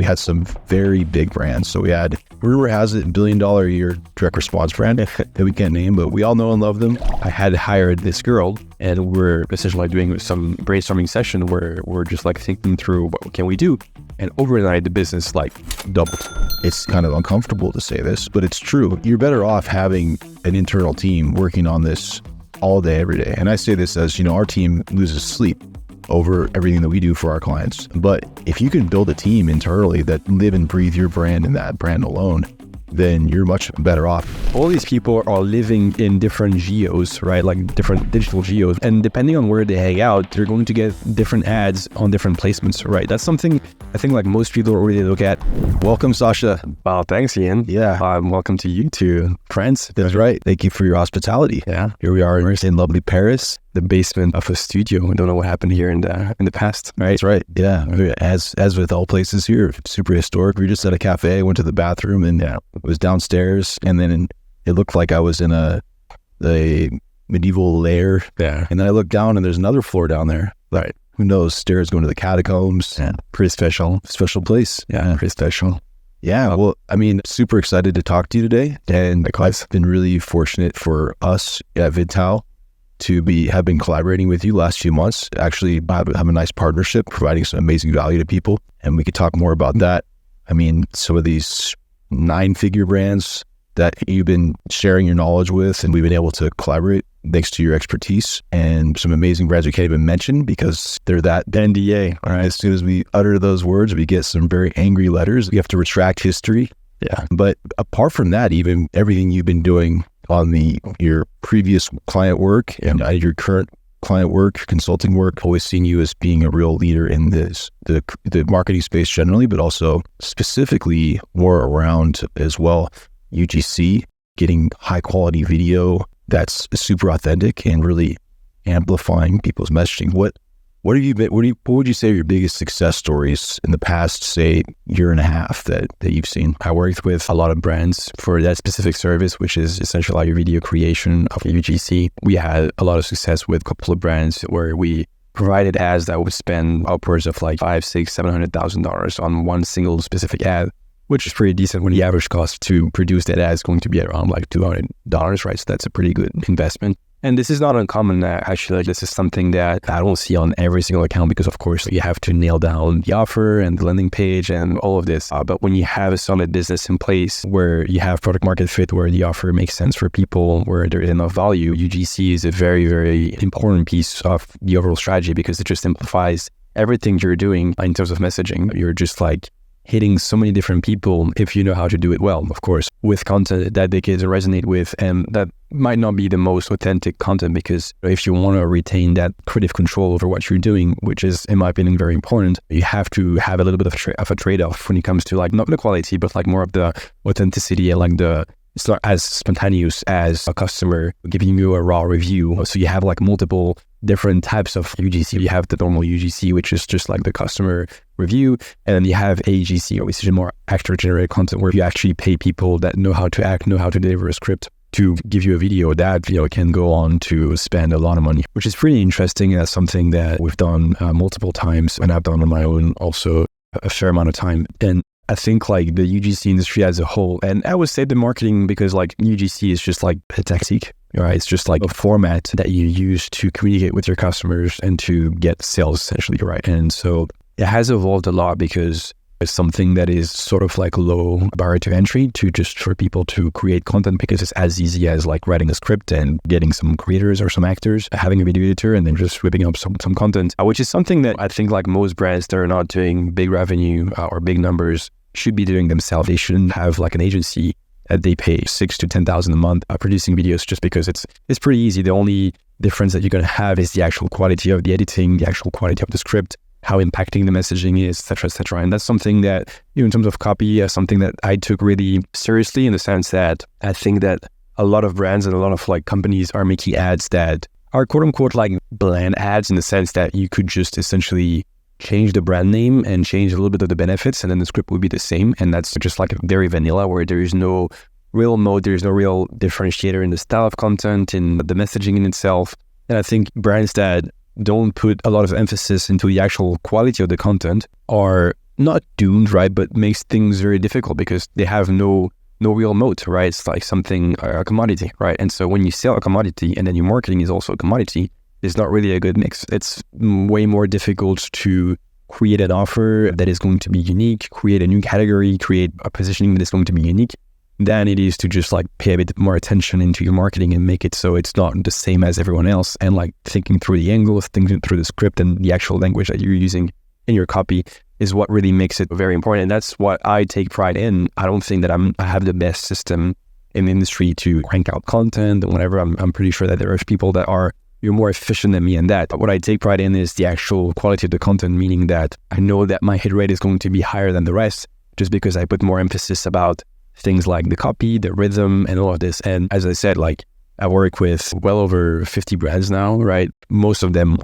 had some very big brands. So we had, rumor has it, $1 billion a year direct response brand that we can't name, but we all know and love them. I had hired this girl, and we're essentially doing some brainstorming session where we're just like thinking through what can we do. And overnight, the business like doubled. It's kind of uncomfortable to say this, but it's true. You're better off having an internal team working on this all day, every day. And I say this as, our team loses sleep over everything that we do for our clients. But if you can build a team internally that live and breathe your brand and that brand alone, then you're much better off. All these people are living in different geos, right? Like different digital geos. And depending on where they hang out, they're going to get different ads on different placements, right? That's something I think like most people already look at. Welcome, Sacha. Wow, thanks, Ian. Yeah. Welcome to you too, France. That's right. Thank you for your hospitality. Yeah. Here we are in lovely Paris. The basement of a studio. I don't know what happened here in the past. Right. That's right. Yeah. As with all places here, super historic. We were just at a cafe, went to the bathroom, and it was downstairs. And then it looked like I was in a medieval lair. Yeah. And then I looked down and there's another floor down there. Right. Who knows? Stairs going to the catacombs. Yeah. Pretty special. Special place. Yeah. Pretty special. Yeah. Well, I mean, super excited to talk to you today. And I've been really fortunate for us at VidTao to have been collaborating with you last few months. Actually, have a nice partnership, providing some amazing value to people. And we could talk more about that. I mean, some of these 9-figure brands that you've been sharing your knowledge with, and we've been able to collaborate thanks to your expertise, and some amazing brands we can't even mention because they're that NDA. All right. As soon as we utter those words, we get some very angry letters. We have to retract history. Yeah. But apart from that, even everything you've been doing on your previous client work and your current client work, consulting work, always seen you as being a real leader in the marketing space generally, but also specifically more around as well UGC, getting high quality video that's super authentic and really amplifying people's messaging. What would you say are your biggest success stories in the past, say, year and a half that you've seen? I worked with a lot of brands for that specific service, which is essentially your video creation of UGC. We had a lot of success with a couple of brands where we provided ads that would spend upwards of like $500,000, $600,000, $700,000 on one single specific ad, which is pretty decent when the average cost to produce that ad is going to be around like $200, right? So that's a pretty good investment. And this is not uncommon, actually. This is something that I don't see on every single account because, of course, you have to nail down the offer and the landing page and all of this. But when you have a solid business in place where you have product market fit, where the offer makes sense for people, where there is enough value, UGC is a very, very important piece of the overall strategy because it just simplifies everything you're doing in terms of messaging. You're just like hitting so many different people if you know how to do it well, of course, with content that they can resonate with. And that might not be the most authentic content because if you want to retain that creative control over what you're doing, which is, in my opinion, very important, you have to have a little bit of a trade-off when it comes to like not the quality, but like more of the authenticity and like it's not as spontaneous as a customer giving you a raw review. So you have like multiple different types of UGC. You have the normal UGC, which is just like the customer review. And then you have AGC, which is more actor-generated content where you actually pay people that know how to act, know how to deliver a script to give you a video that can go on to spend a lot of money, which is pretty interesting. And that's something that we've done multiple times, and I've done on my own also a fair amount of time. And I think like the UGC industry as a whole, and I would say the marketing, because like UGC is just like a tactic, right? It's just like a format that you use to communicate with your customers and to get sales essentially, right? And so it has evolved a lot because it's something that is sort of like low barrier to entry to just for people to create content because it's as easy as like writing a script and getting some creators or some actors, having a video editor, and then just whipping up some content, which is something that I think like most brands that are not doing big revenue or big numbers should be doing themselves. They shouldn't have like an agency that they pay $6,000 to $10,000 a month producing videos just because it's pretty easy. The only difference that you're going to have is the actual quality of the editing, the actual quality of the script, how impacting the messaging is, et cetera, et cetera. And that's something that, in terms of copy, something that I took really seriously in the sense that I think that a lot of brands and a lot of like companies are making ads that are quote unquote like bland ads in the sense that you could just essentially change the brand name and change a little bit of the benefits and then the script would be the same. And that's just like very vanilla where there is no real mode, there is no real differentiator in the style of content, in the messaging in itself. And I think brands that don't put a lot of emphasis into the actual quality of the content are not doomed, right? But makes things very difficult because they have no real moat, right? It's like something, a commodity, right? And so when you sell a commodity and then your marketing is also a commodity, it's not really a good mix. It's way more difficult to create an offer that is going to be unique, create a new category, create a positioning that is going to be unique, than it is to just like pay a bit more attention into your marketing and make it so it's not the same as everyone else, and like thinking through the angles, thinking through the script and the actual language that you're using in your copy is what really makes it very important. And that's what I take pride in. I don't think that I have the best system in the industry to crank out content and whatever. I'm pretty sure that there are people that are more efficient than me in that. But what I take pride in is the actual quality of the content, meaning that I know that my hit rate is going to be higher than the rest just because I put more emphasis about things like the copy, the rhythm, and all of this. And as I said, like I work with well over 50 brands now, right? Most of them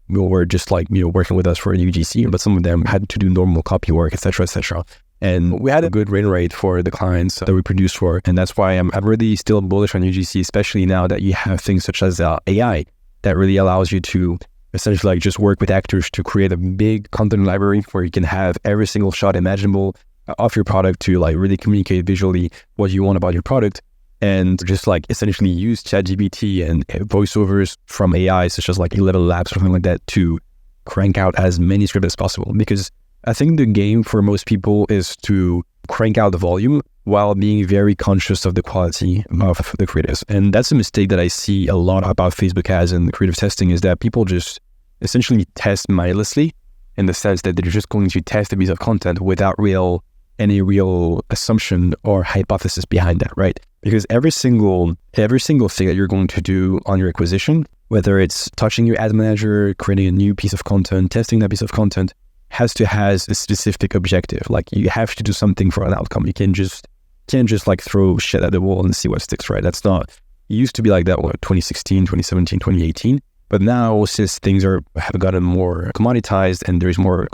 were just like, working with us for UGC, but some of them had to do normal copy work, etc., etc. And we had a good win rate for the clients that we produced for. And that's why I'm really still bullish on UGC, especially now that you have things such as AI that really allows you to essentially like just work with actors to create a big content library where you can have every single shot imaginable of your product to like really communicate visually what you want about your product, and just like essentially use ChatGPT and voiceovers from AI such as like 11 Labs or something like that to crank out as many scripts as possible. Because I think the game for most people is to crank out the volume while being very conscious of the quality of the creatives. And that's a mistake that I see a lot about Facebook ads and creative testing, is that people just essentially test mindlessly, in the sense that they're just going to test a piece of content without any real assumption or hypothesis behind that, right? Because every single thing that you're going to do on your acquisition, whether it's touching your ad manager, creating a new piece of content, testing that piece of content, has a specific objective. Like you have to do something for an outcome. You can't just like throw shit at the wall and see what sticks, right? That's not, it used to be like that, 2016, 2017, 2018. But now, since things have gotten more commoditized and there's more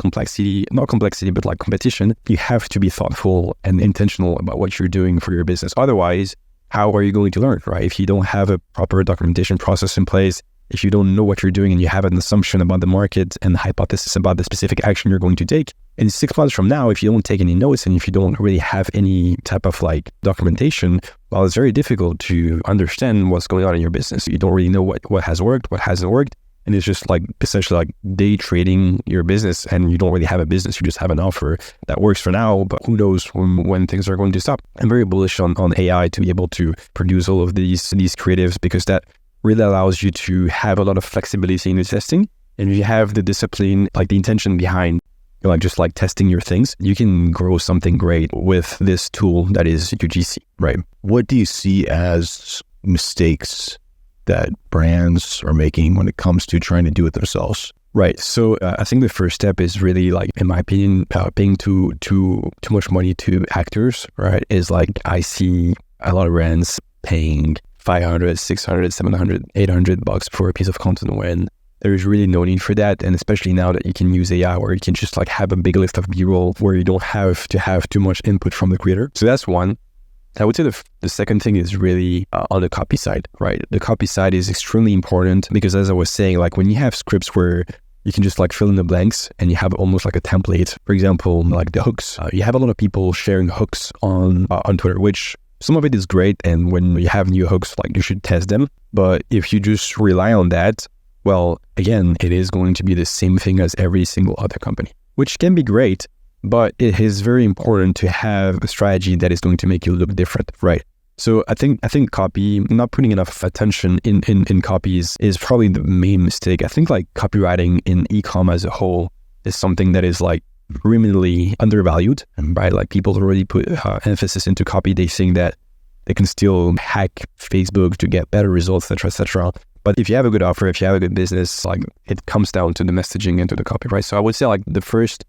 not complexity, but like competition, you have to be thoughtful and intentional about what you're doing for your business. Otherwise, how are you going to learn, right? If you don't have a proper documentation process in place, if you don't know what you're doing and you have an assumption about the market and hypothesis about the specific action you're going to take, in 6 months from now, if you don't take any notes and if you don't really have any type of like documentation, well, it's very difficult to understand what's going on in your business. You don't really know what has worked, what hasn't worked. And it's just like essentially like day trading your business, and you don't really have a business. You just have an offer that works for now, but who knows when things are going to stop. I'm very bullish on AI to be able to produce all of these creatives, because that really allows you to have a lot of flexibility in the testing. And if you have the discipline, like the intention behind like just like testing your things, you can grow something great with this tool that is UGC, right? What do you see as mistakes that brands are making when it comes to trying to do it themselves? Right. So I think the first step is really like, in my opinion, paying too much money to actors, right? Is like, I see a lot of brands paying $500, $600, $700, $800 for a piece of content when there's really no need for that. And especially now that you can use AI, where you can just like have a big list of B-roll where you don't have to have too much input from the creator. So that's one. I would say the second thing is really on the copy side, right? The copy side is extremely important because, as I was saying, like when you have scripts where you can just like fill in the blanks and you have almost like a template, for example, like the hooks, you have a lot of people sharing hooks on Twitter, which some of it is great. And when you have new hooks, like you should test them. But if you just rely on that, well, again, it is going to be the same thing as every single other company, which can be great, but it is very important to have a strategy that is going to make you look different, right? So I think copy, not putting enough attention in copies is probably the main mistake. I think like copywriting in e-com as a whole is something that is like criminally undervalued, right? Like people already put emphasis into copy. They think that they can still hack Facebook to get better results, etc., etc. But if you have a good offer, if you have a good business, like it comes down to the messaging and to the copy, right? So I would say like the first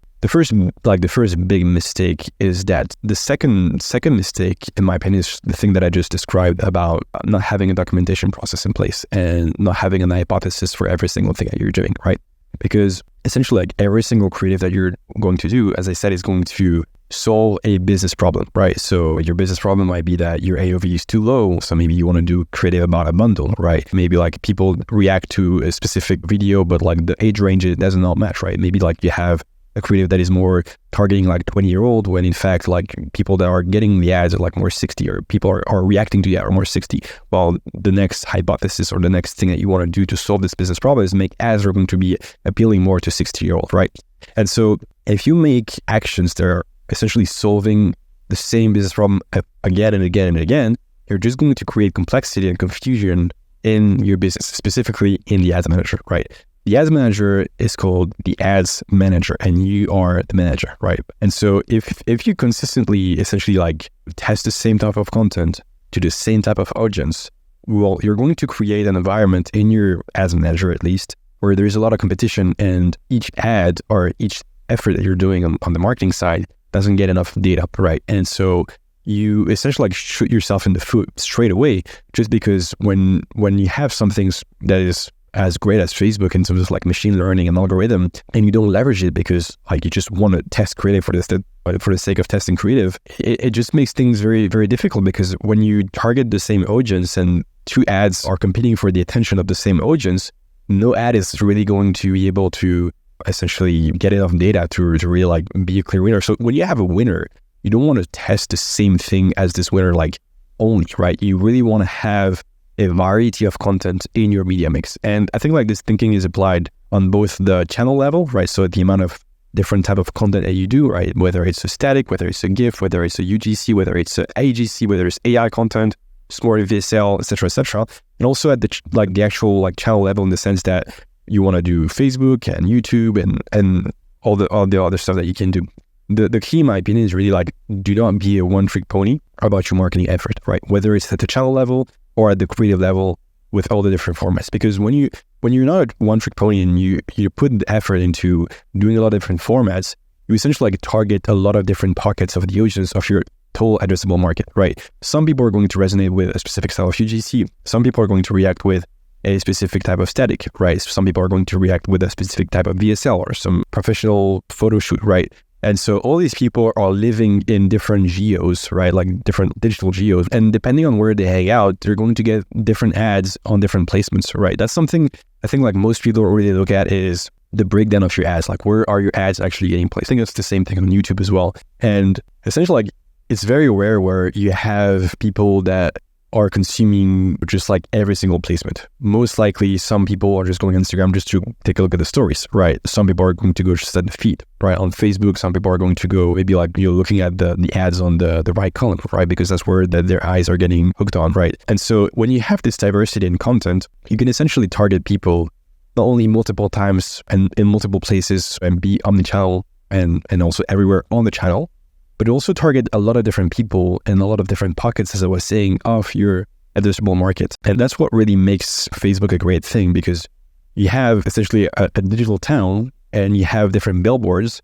big mistake is that. The second mistake, in my opinion, is the thing that I just described about not having a documentation process in place and not having an hypothesis for every single thing that you're doing, right? Because essentially like every single creative that you're going to do, as I said, is going to solve a business problem, right? So your business problem might be that your AOV is too low. So maybe you want to do creative about a bundle, right? Maybe like people react to a specific video, but like the age range, it doesn't all match, right? Maybe like you have a creative that is more targeting like 20-year-old, when in fact like people that are getting the ads are like more 60, or people are reacting to the ad are more 60. Well, the next hypothesis or the next thing that you want to do to solve this business problem is make ads that are going to be appealing more to 60-year-old, right? And so if you make actions that are essentially solving the same business problem again and again and again, you're just going to create complexity and confusion in your business, specifically in the ads manager, right? The ads manager is called the ads manager, and you are the manager, right? And so if you consistently essentially like test the same type of content to the same type of audience, well, you're going to create an environment in your ads manager, at least, where there is a lot of competition, and each ad or each effort that you're doing on the marketing side doesn't get enough data, right? And so you essentially like shoot yourself in the foot straight away, just because when you have something that is as great as Facebook in terms of like machine learning and algorithm, and you don't leverage it because like you just want to test creative for the sake of testing creative, it just makes things very, very difficult, because when you target the same audience and two ads are competing for the attention of the same audience, no ad is really going to be able to essentially get enough data to really like be a clear winner. So when you have a winner, you don't want to test the same thing as this winner like only, right? You really want to have a variety of content in your media mix. And I think like this thinking is applied on both the channel level, right? So the amount of different type of content that you do, right? Whether it's a static, whether it's a GIF, whether it's a UGC, whether it's a AGC, whether it's AI content, smart VSL, etc., and also at the actual like channel level, in the sense that you want to do Facebook and YouTube and all the other stuff that you can do. The key, in my opinion, is really like, do not be a one-trick pony about your marketing effort, right? Whether it's at the channel level or at the creative level with all the different formats. Because when you're not a one-trick pony and you put the effort into doing a lot of different formats, you essentially like target a lot of different pockets of the audience of your total addressable market, right? Some people are going to resonate with a specific style of UGC. Some people are going to react with a specific type of static, right? Some people are going to react with a specific type of VSL or some professional photo shoot, right? And so all these people are living in different geos, right? Like different digital geos. And depending on where they hang out, they're going to get different ads on different placements, right? That's something I think like most people really look at, is the breakdown of your ads. Like, where are your ads actually getting placed? I think it's the same thing on YouTube as well. And essentially like it's very rare where you have people that are consuming just like every single placement. Most likely some people are just going on Instagram just to take a look at the stories, right? Some people are going to go just at the feed, right? On Facebook, some people are going to go maybe like, looking at the ads on the right column, right? Because that's where their eyes are getting hooked on, right? And so when you have this diversity in content, you can essentially target people not only multiple times and in multiple places and be omnichannel and also everywhere on the channel, but also target a lot of different people and a lot of different pockets, as I was saying, of your addressable market. And that's what really makes Facebook a great thing, because you have essentially a digital town and you have different billboards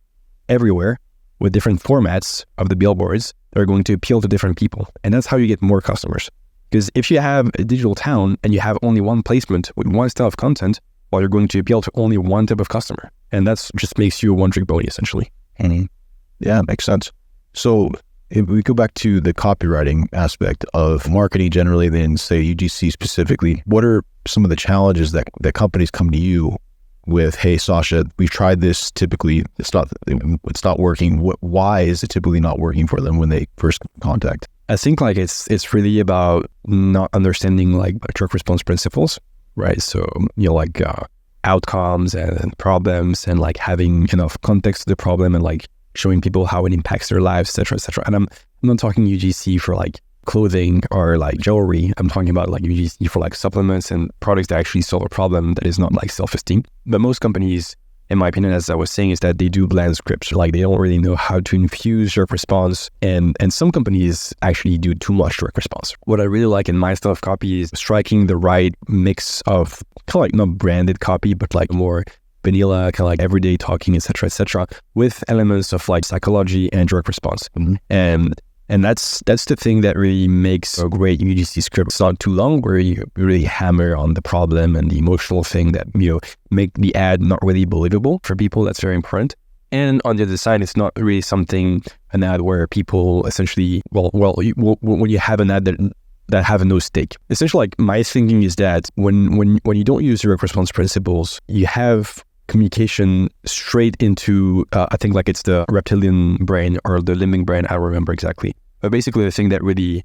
everywhere with different formats of the billboards that are going to appeal to different people. And that's how you get more customers. Because if you have a digital town and you have only one placement with one style of content, well, you're going to appeal to only one type of customer. And that's just makes you a one-trick pony, essentially. Mm-hmm. Yeah, makes sense. So if we go back to the copywriting aspect of marketing generally, then say UGC specifically, what are some of the challenges that companies come to you with? Hey, Sacha, we've tried this. Typically, it's not working. Why is it typically not working for them when they first contact? I think like it's really about not understanding like direct response principles, right? So like outcomes and problems, and like having enough context to the problem, and like showing people how it impacts their lives, etc., etc. And I'm not talking UGC for like clothing or like jewelry. I'm talking about like UGC for like supplements and products that actually solve a problem that is not like self-esteem. But most companies, in my opinion, as I was saying, is that they do bland scripts. Like they don't really know how to infuse direct response. And some companies actually do too much direct response. What I really like in my style of copy is striking the right mix of kind of like not branded copy, but like more vanilla, kind of like everyday talking, etc., with elements of like psychology and direct response. Mm-hmm. And that's the thing that really makes a great UGC script. It's not too long, where you really hammer on the problem and the emotional thing that make the ad not really believable for people. That's very important. And on the other side, it's not really an ad where people essentially when you have an ad that have no stake. Essentially, like my thinking is that when you don't use direct response principles, you have communication straight into, I think like it's the reptilian brain or the limbic brain, I don't remember exactly. But basically the thing that really,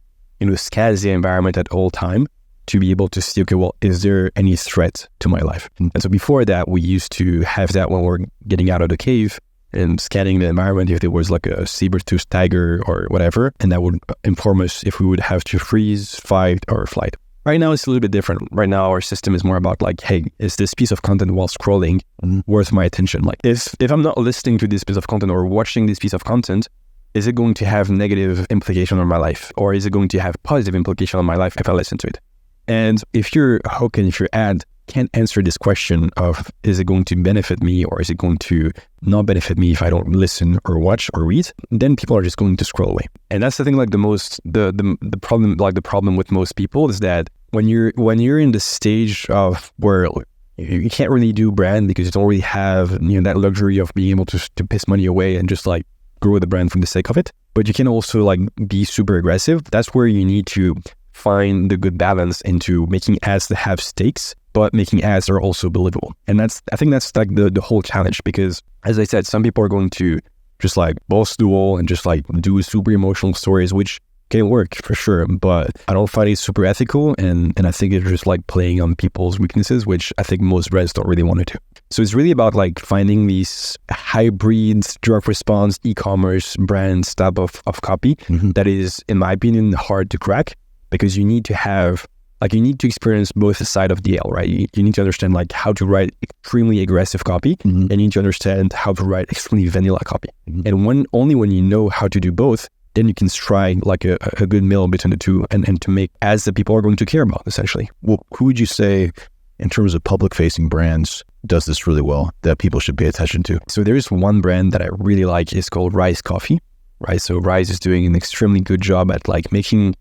scans the environment at all time to be able to see, okay, well, is there any threat to my life? And so before that, we used to have that when we're getting out of the cave and scanning the environment if there was like a saber-toothed tiger or whatever, and that would inform us if we would have to freeze, fight, or flight. Right now, it's a little bit different. Right now, our system is more about like, hey, is this piece of content while scrolling worth my attention? Like if I'm not listening to this piece of content or watching this piece of content, is it going to have negative implication on my life? Or is it going to have positive implication on my life if I listen to it? And if your hook and if your ad can't answer this question of, is it going to benefit me or is it going to not benefit me if I don't listen or watch or read, then people are just going to scroll away. And that's the thing, like the problem with most people is that when you're in the stage of where you can't really do brand because you don't really have that luxury of being able to piss money away and just like grow the brand for the sake of it, but you can also like be super aggressive. That's where you need to find the good balance into making ads that have stakes, but making ads that are also believable. And I think that's like the whole challenge, because as I said, some people are going to just like boss the wall and just like do super emotional stories, which can work for sure, but I don't find it super ethical, and I think it's just like playing on people's weaknesses, which I think most brands don't really want to do. So it's really about like finding these hybrids, direct response, e-commerce brands type of copy that is, in my opinion, hard to crack, because you need to have you need to experience both sides of the L, right? You need to understand like how to write extremely aggressive copy, and you need to understand how to write extremely vanilla copy. And only when you know how to do both, then you can strike like a good middle between the two and to make ads that people are going to care about, essentially. Well, who would you say, in terms of public-facing brands, does this really well that people should pay attention to? So there is one brand that I really like. It's called Rise Coffee, right? So Rise is doing an extremely good job at like making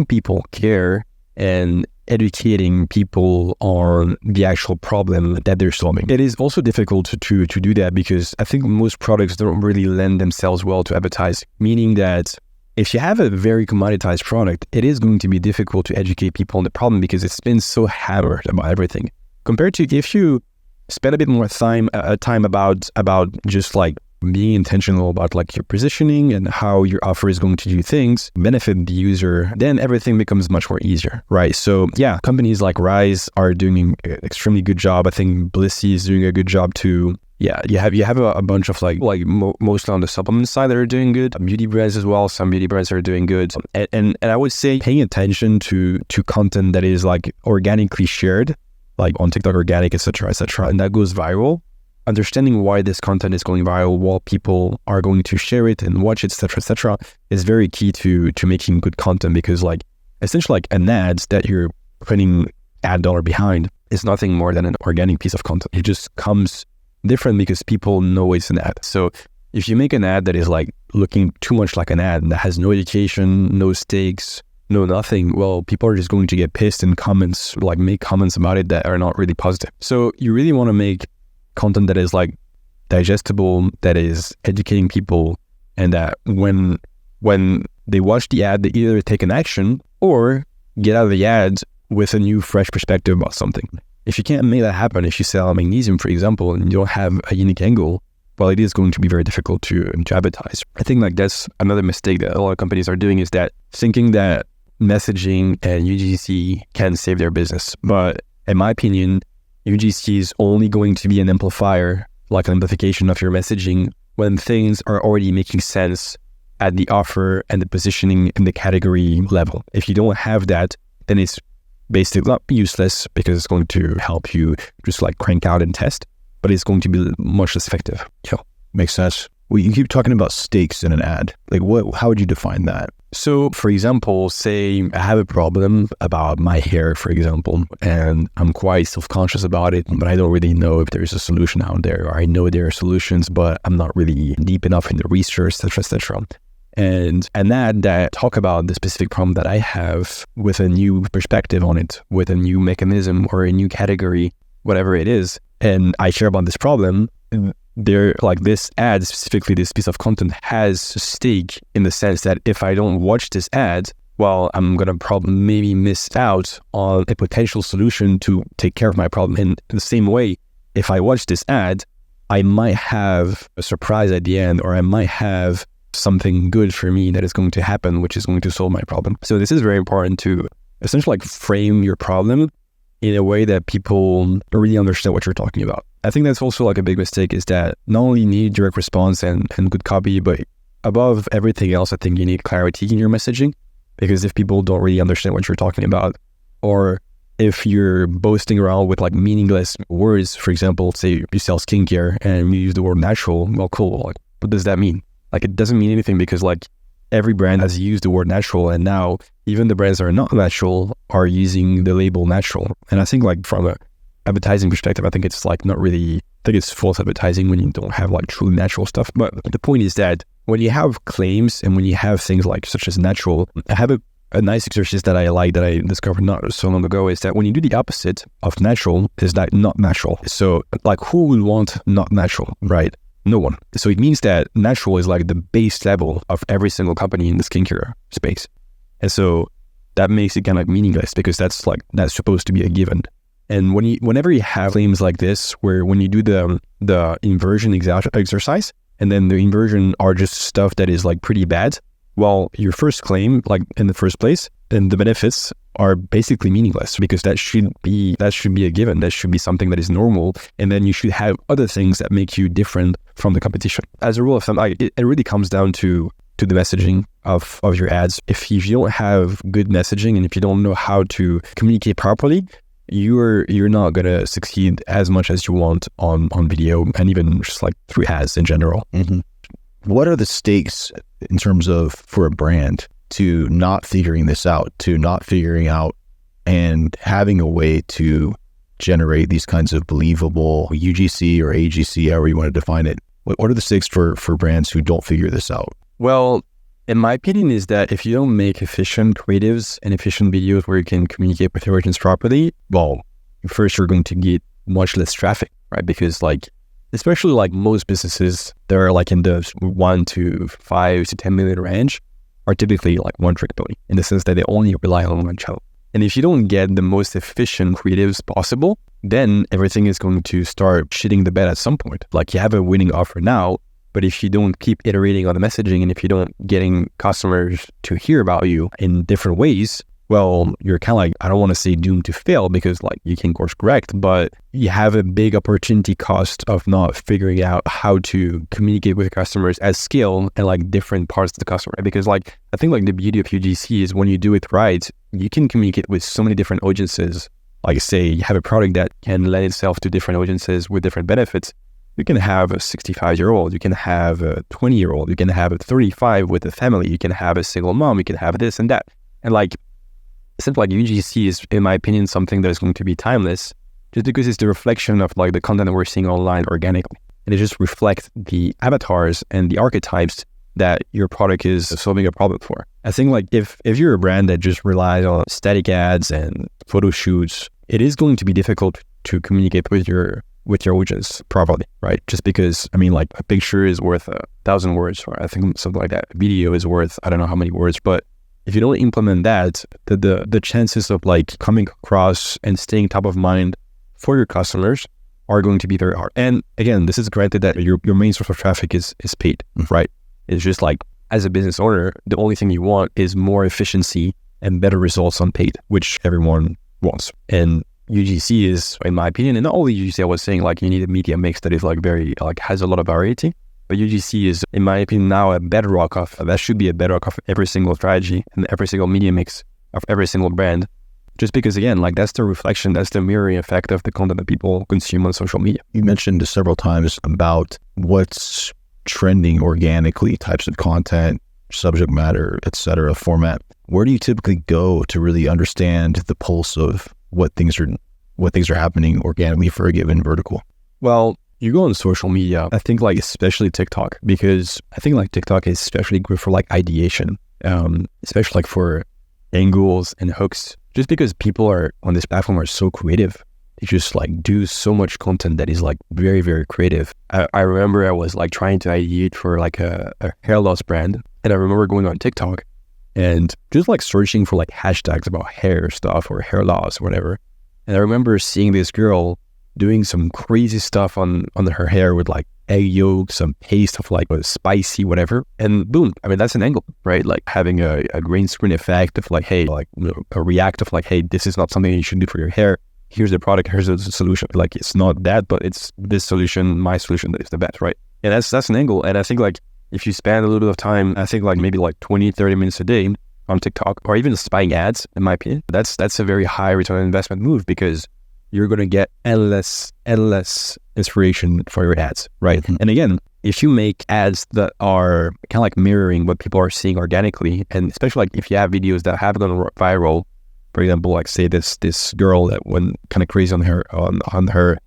people care and educating people on the actual problem that they're solving. It is also difficult to do that because I think most products don't really lend themselves well to advertise, meaning that if you have a very commoditized product, it is going to be difficult to educate people on the problem because it's been so hammered about everything. Compared to if you spend a bit more time about just like being intentional about like your positioning and how your offer is going to do things, benefit the user, then everything becomes much more easier, right? So yeah, companies like Rise are doing an extremely good job. I think Blissy is doing a good job too. Yeah, you have a bunch of mostly on the supplement side that are doing good. Beauty brands as well. Some beauty brands are doing good. And I would say paying attention to content that is like organically shared, like on TikTok organic, etc., and that goes viral. Understanding why this content is going viral, while people are going to share it and watch it, etc., is very key to making good content, because like essentially like an ad that you're putting ad dollar behind is nothing more than an organic piece of content. It just comes different because people know it's an ad. So if you make an ad that is like looking too much like an ad and that has no education, no stakes, no nothing, well, people are just going to get pissed in comments, like make comments about it that are not really positive. So you really want to make content that is like digestible, that is educating people, and that when they watch the ad, they either take an action or get out of the ad with a new, fresh perspective about something. If you can't make that happen, if you sell magnesium, for example, and you don't have a unique angle, well, it is going to be very difficult to advertise. I think like that's another mistake that a lot of companies are doing, is that thinking that messaging and UGC can save their business. But in my opinion, UGC is only going to be an amplifier, like an amplification of your messaging, when things are already making sense at the offer and the positioning and the category level. If you don't have that, then it's basically not useless, because it's going to help you just like crank out and test, but it's going to be much less effective. Yeah, makes sense. Well, you keep talking about stakes in an ad. Like how would you define that? So for example, say I have a problem about my hair, for example, and I'm quite self-conscious about it, but I don't really know if there's a solution out there, or I know there are solutions, but I'm not really deep enough in the research, etc. And an ad that talk about the specific problem that I have with a new perspective on it, with a new mechanism or a new category, whatever it is, and I care about this problem, they're like, this ad, specifically this piece of content, has a stake in the sense that if I don't watch this ad, well, I'm going to probably maybe miss out on a potential solution to take care of my problem. In the same way, if I watch this ad, I might have a surprise at the end, or I might have something good for me that is going to happen, which is going to solve my problem. So this is very important to essentially like frame your problem in a way that people really understand what you're talking about. I think that's also like a big mistake, is that not only you need direct response and good copy, but above everything else, I think you need clarity in your messaging. Because if people don't really understand what you're talking about, or if you're boasting around with like meaningless words, for example, say you sell skincare and you use the word natural, well, cool. Like, what does that mean? Like, it doesn't mean anything, because like every brand has used the word natural, and now even the brands that are not natural are using the label natural. And I think like from a advertising perspective, I think it's like not really, I think it's false advertising when you don't have like truly natural stuff. But the point is that when you have claims and when you have things like such as natural, I have a nice exercise that I like, that I discovered not so long ago, is that when you do the opposite of natural, is like not natural. So like, who would want not natural, right? No one. So it means that natural is like the base level of every single company in the skincare space. And so that makes it kind of meaningless, because that's supposed to be a given. And whenever you have claims like this, where when you do the inversion exercise, and then the inversion are just stuff that is like pretty bad, well, your first claim, like in the first place, and the benefits are basically meaningless, because that should be a given. That should be something that is normal. And then you should have other things that make you different from the competition. As a rule of thumb, it really comes down to the messaging of your ads. If you don't have good messaging, and if you don't know how to communicate properly, you're not going to succeed as much as you want on video, and even just like through ads in general. Mm-hmm. What are the stakes in terms of, for a brand, to not figuring this out, and having a way to generate these kinds of believable UGC or AGC, however you want to define it? What are the stakes for brands who don't figure this out? Well, in my opinion, is that if you don't make efficient creatives and efficient videos where you can communicate with your audience properly, well, first you're going to get much less traffic, right? Because like, especially like most businesses that are like in the 1 to 5 to 10 million range are typically like one trick pony, in the sense that they only rely on one channel. And if you don't get the most efficient creatives possible, then everything is going to start shitting the bed at some point. Like, you have a winning offer now, but if you don't keep iterating on the messaging, and if you don't getting customers to hear about you in different ways, well, you're kind of like, I don't want to say doomed to fail, because like you can course correct, but you have a big opportunity cost of not figuring out how to communicate with customers at scale and like different parts of the customer. Because like, I think like the beauty of UGC is when you do it right, you can communicate with so many different audiences. Like, say you have a product that can lend itself to different audiences with different benefits. You can have a 65-year-old, you can have a 20-year-old, you can have a 35 with a family, you can have a single mom, you can have this and that. And like, something like UGC is, in my opinion, something that is going to be timeless, just because it's the reflection of like the content that we're seeing online organically. And it just reflects the avatars and the archetypes that your product is solving a problem for. I think like if you're a brand that just relies on static ads and photo shoots, it is going to be difficult to communicate with your audience properly, right? Just because, I mean, like, a picture is worth 1,000 words, or I think something like that. A video is worth, I don't know how many words, but if you don't implement that, the chances of like coming across and staying top of mind for your customers are going to be very hard. And again, this is granted that your main source of traffic is paid, right? It's just like, as a business owner, the only thing you want is more efficiency and better results on paid, which everyone wants. And UGC is, in my opinion, and not only UGC, I was saying like you need a media mix that is like very, like has a lot of variety. But UGC is, in my opinion, now that should be a bedrock of every single strategy and every single media mix of every single brand. Just because, again, like that's the reflection, that's the mirroring effect of the content that people consume on social media. You mentioned several times about what's trending organically, types of content, subject matter, etc., format. Where do you typically go to really understand the pulse of what things are happening organically for a given vertical? Well, you go on social media, I think like especially TikTok, because I think like TikTok is especially good for like ideation, especially like for angles and hooks, just because people are on this platform are so creative. They just like do so much content that is like very, very creative. I remember I was like trying to ideate for like a hair loss brand, and I remember going on TikTok and just like searching for like hashtags about hair stuff or hair loss or whatever. And I remember seeing this girl doing some crazy stuff on her hair with like egg yolk, some paste of like spicy whatever, and boom, I mean that's an angle, right? Like having a green screen effect of like, hey, like a react of like, hey, this is not something you should do for your hair. Here's the product, here's the solution. Like it's not that, but it's this solution, my solution that is the best, right? And that's an angle. And I think like if you spend a little bit of time, I think like maybe like 20-30 minutes a day on TikTok or even buying ads, in my opinion, that's a very high return on investment move, because you're going to get endless inspiration for your ads, right? Mm-hmm. And again, if you make ads that are kind of like mirroring what people are seeing organically, and especially like if you have videos that have gone viral, for example, like say this girl that went kind of crazy on her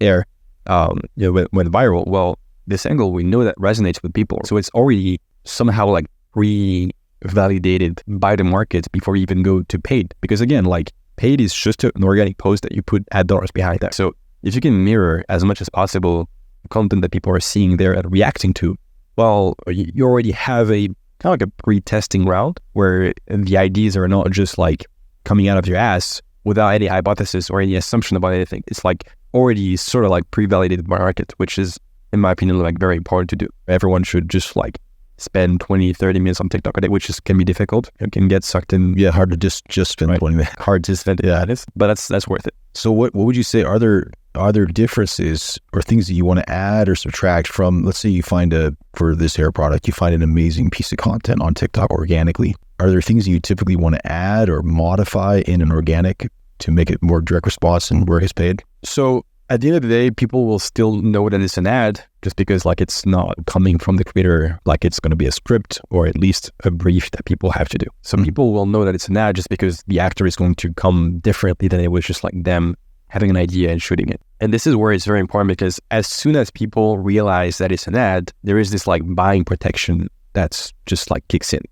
hair, went viral. Well, this angle, we know that resonates with people, so it's already somehow like pre-validated by the market before you even go to paid, because again, like paid is just an organic post that you put ad dollars behind that. So if you can mirror as much as possible content that people are seeing there and reacting to, well, you already have a kind of like a pre-testing round where the ideas are not just like coming out of your ass without any hypothesis or any assumption about anything. It's like already sort of like pre-validated by market, which is, in my opinion, like very important to do. Everyone should just like spend 20-30 minutes on TikTok a day, which can be difficult. It can get sucked in. Yeah, hard to just spend 20 minutes. Hard to spend, yeah, it is. But that's worth it. So what would you say are there differences or things that you want to add or subtract from, let's say you find for this hair product, you find an amazing piece of content on TikTok organically. Are there things you typically want to add or modify in an organic to make it more direct response and where it's paid? So at the end of the day, people will still know that it's an ad just because like it's not coming from the creator, like it's going to be a script or at least a brief that people have to do. Some people will know that it's an ad just because the actor is going to come differently than it was just like them having an idea and shooting it. And this is where it's very important, because as soon as people realize that it's an ad, there is this like buying protection that's just like kicks in.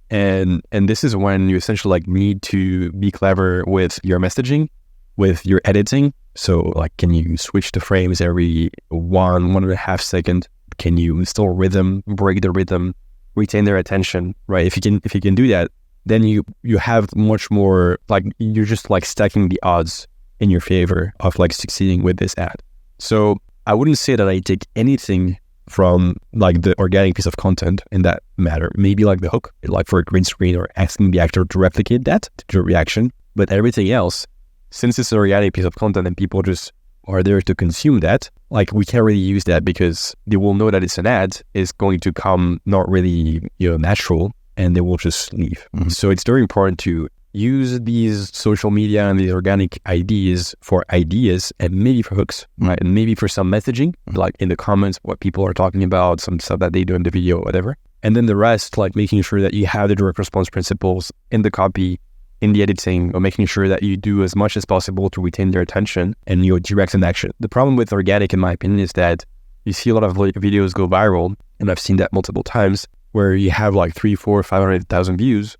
And this is when you essentially like need to be clever with your messaging, with your editing. So like, can you switch the frames every 1.5 seconds? Can you install rhythm, break the rhythm, retain their attention, right? If you can do that, then you have much more, like you're just like stacking the odds in your favor of like succeeding with this ad. So I wouldn't say that I take anything from like the organic piece of content in that matter. Maybe like the hook, like for a green screen or asking the actor to replicate that to do a reaction. But everything else, since it's an organic piece of content and people just are there to consume that, like we can't really use that because they will know that it's an ad, is going to come not really, natural, and they will just leave. Mm-hmm. So it's very important to use these social media and these organic ideas for ideas and maybe for hooks, right? And maybe for some messaging, like in the comments, what people are talking about, some stuff that they do in the video, whatever. And then the rest, like making sure that you have the direct response principles in the copy, in the editing, or making sure that you do as much as possible to retain their attention and your direct an action. The problem with organic, in my opinion, is that you see a lot of videos go viral, and I've seen that multiple times, where you have like 300, 400, 500,000 views,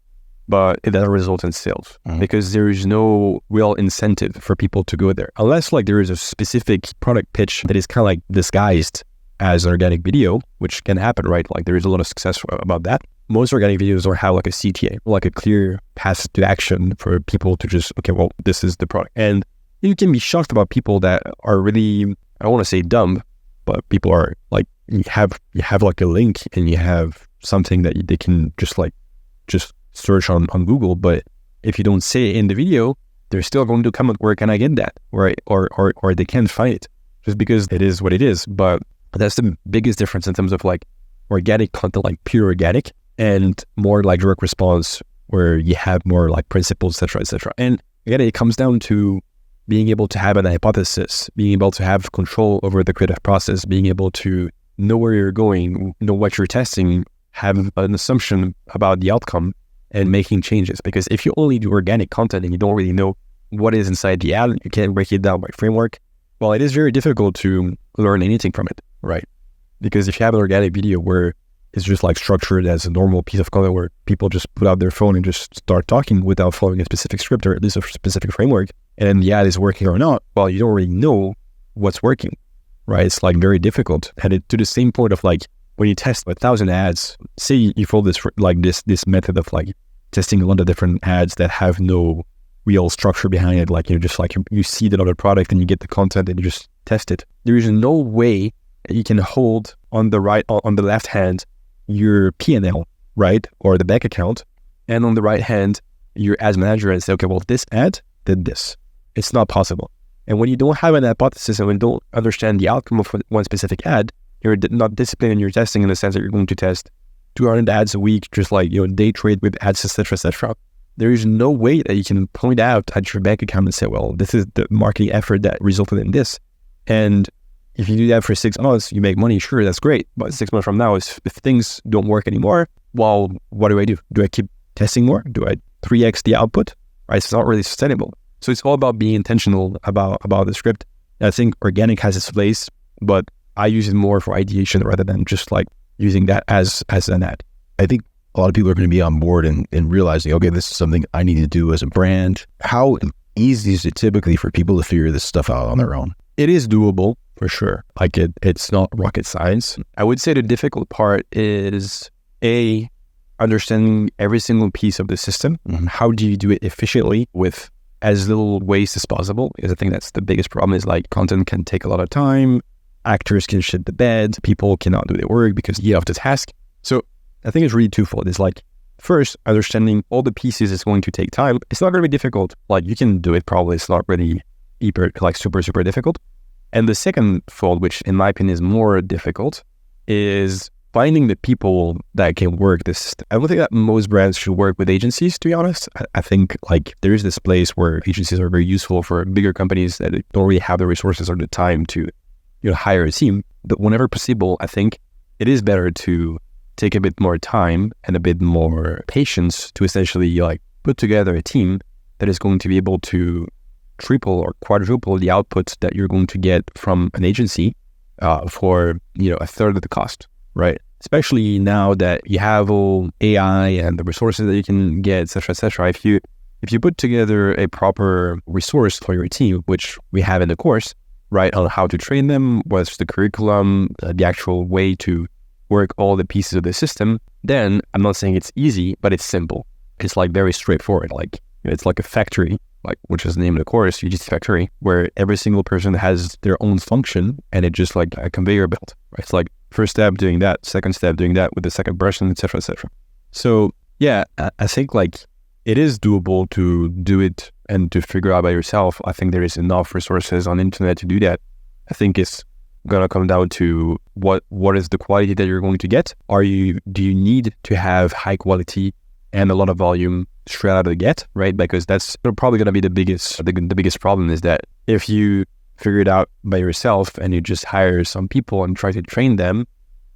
but it doesn't result in sales because there is no real incentive for people to go there. Unless like there is a specific product pitch that is kind of like disguised as an organic video, which can happen, right? Like there is a lot of success about that. Most organic videos don't have like a CTA, like a clear path to action for people to just, okay, well, this is the product. And you can be shocked about people that are really, I don't want to say dumb, but people are like, you have like a link and you have something that they can just search on Google. But if you don't say it in the video, they're still going to comment, where can I get that? Right? Or they can't find it just because it is what it is. But that's the biggest difference in terms of like organic content, like pure organic, and more like direct response where you have more like principles, etc., etc. And again, it comes down to being able to have an hypothesis, being able to have control over the creative process, being able to know where you're going, know what you're testing, have an assumption about the outcome, and making changes. Because if you only do organic content and you don't really know what is inside the ad, you can't break it down by framework, well, it is very difficult to learn anything from it, right? Because if you have an organic video where it's just like structured as a normal piece of content where people just put out their phone and just start talking without following a specific script or at least a specific framework, and then the ad is working or not, well, you don't really know what's working, right? It's like very difficult. And to the same point of like, when you test 1,000 ads, say you follow this method of like testing a lot of different ads that have no real structure behind it. Like, just like you see the other product and you get the content and you just test it. There is no way you can hold on the left hand your P&L, right? Or the bank account. And on the right hand, your ads manager and say, okay, well, this ad did this. It's not possible. And when you don't have an hypothesis and when you don't understand the outcome of one specific ad, you're not disciplined in your testing in the sense that you're going to test 200 ads a week, just like, day trade with ads, etc., etc. There is no way that you can point out at your bank account and say, well, this is the marketing effort that resulted in this. And if you do that for 6 months, you make money, sure, that's great. But 6 months from now, if things don't work anymore, well, what do I do? Do I keep testing more? Do I 3x the output? Right? It's not really sustainable. So it's all about being intentional about the script. And I think organic has its place, but I use it more for ideation rather than just like using that as an ad. I think a lot of people are going to be on board and realizing, okay, this is something I need to do as a brand. How easy is it typically for people to figure this stuff out on their own? It is doable for sure. Like it's not rocket science. I would say the difficult part is understanding every single piece of the system. Mm-hmm. How do you do it efficiently with as little waste as possible? Because I think that's the biggest problem is like content can take a lot of time. Actors can shit the bed. People cannot do their work because you have the task. So I think it's really twofold. It's like, first, understanding all the pieces is going to take time. It's not going to be difficult. Like you can do it probably. It's not really super, super difficult. And the second fold, which in my opinion is more difficult, is finding the people that can work this system. I don't think that most brands should work with agencies, to be honest. I think like there is this place where agencies are very useful for bigger companies that don't really have the resources or the time to hire a team. But whenever possible, I think it is better to take a bit more time and a bit more patience to essentially like put together a team that is going to be able to triple or quadruple the output that you're going to get from an agency for a third of the cost, right? Especially now that you have all AI and the resources that you can get, et cetera, et cetera. If you put together a proper resource for your team, which we have in the course, right, on how to train them, what's the curriculum, the actual way to work all the pieces of the system, then I'm not saying it's easy, but it's simple. It's like very straightforward. Like it's like a factory, like which is the name of the course, UGC Factory, where every single person has their own function and it's just like a conveyor belt, right? It's like first step doing that, second step doing that with the second person, et cetera, et cetera. So yeah, I think like it is doable to do it and to figure out by yourself. I think there is enough resources on the internet to do that. I think it's gonna come down to what is the quality that you're going to get. Do you need to have high quality and a lot of volume straight out of the gate, right? Because that's probably gonna be the biggest problem is that if you figure it out by yourself and you just hire some people and try to train them,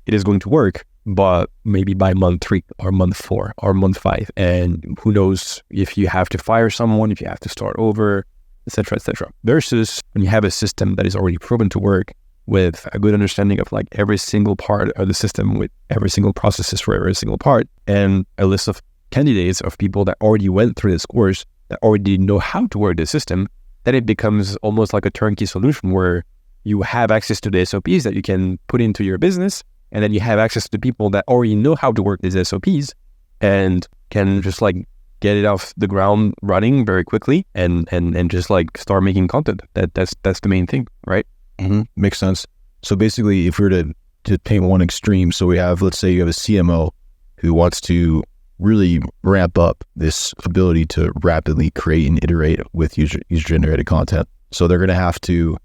it is going to work, but maybe by month 3 or month 4 or month 5. And who knows if you have to fire someone, if you have to start over, et cetera, et cetera. Versus when you have a system that is already proven to work with a good understanding of like every single part of the system with every single processes for every single part and a list of candidates of people that already went through this course, that already know how to work the system, then it becomes almost like a turnkey solution where you have access to the SOPs that you can put into your business. And then you have access to people that already know how to work these SOPs and can just like get it off the ground running very quickly and just like start making content. That's the main thing, right? Mm-hmm. Makes sense. So basically, if we were to paint one extreme, so we have, let's say you have a CMO who wants to really ramp up this ability to rapidly create and iterate with user-generated content. So they're going to have to